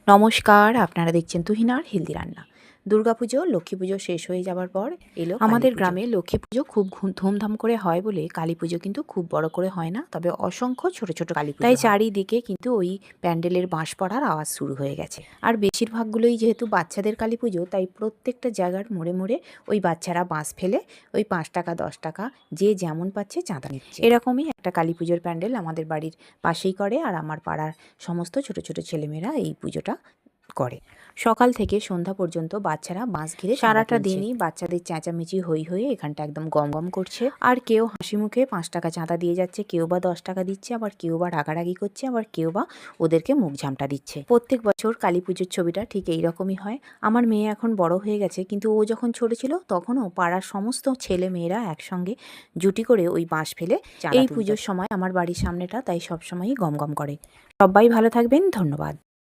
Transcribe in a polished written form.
নমস্কার, আপনারা দেখছেন তুহিনার হেলদি রান্না। দুর্গাপুজো, লক্ষ্মী পুজো শেষ হয়ে যাবার পর এলো আমাদের গ্রামে লক্ষ্মী পুজো খুব ধুমধাম করে হয় বলে কালী পুজো কিন্তু খুব বড় করে হয় না, তবে অসংখ্য ছোট ছোট কালী পুজো তাই চারিদিকে কিন্তু ওই প্যান্ডেলের বাঁশ পড়ার আওয়াজ শুরু হয়ে গেছে। আর বেশিরভাগগুলোই যেহেতু বাচ্চাদের কালী পুজো, তাই প্রত্যেকটা জায়গার মোড়ে মোড়ে ওই বাচ্চারা বাঁশ ফেলে ওই 5 টাকা 10 টাকা যে যেমন পাচ্ছে চাঁদা নিচ্ছে। এরকমই একটা কালী পুজোর প্যান্ডেল আমাদের বাড়ির পাশেই করে, আর আমার পাড়ার সমস্ত ছোট ছোট ছেলেমেয়েরা এই পুজোটা করে। সকাল থেকে সন্ধ্যা পর্যন্ত বাচ্চারা বাঁশ ঘিরে সারাটা দিনই বাচ্চাদের চেঁচামেচি হই হয়ে এখানটা একদম গম গম করছে। আর কেউ হাসি মুখে 5 টাকা চাঁদা দিয়ে যাচ্ছে, কেউ বা 10 টাকা দিচ্ছে, আবার কেউ বা রাগারাগি করছে, আবার কেউ বা ওদেরকে মুখ ঝামটা দিচ্ছে। প্রত্যেক বছর কালী পুজোর ছবিটা ঠিক এইরকমই হয়। আমার মেয়ে এখন বড় হয়ে গেছে, কিন্তু ও যখন ছোট ছিল তখনও পাড়ার সমস্ত ছেলে মেয়েরা একসঙ্গে জুটি করে ওই বাঁশ ফেলে এই পুজোর সময় আমার বাড়ির সামনেটা তাই সবসময়ই গম গম করে। সবাই ভালো থাকবেন, ধন্যবাদ।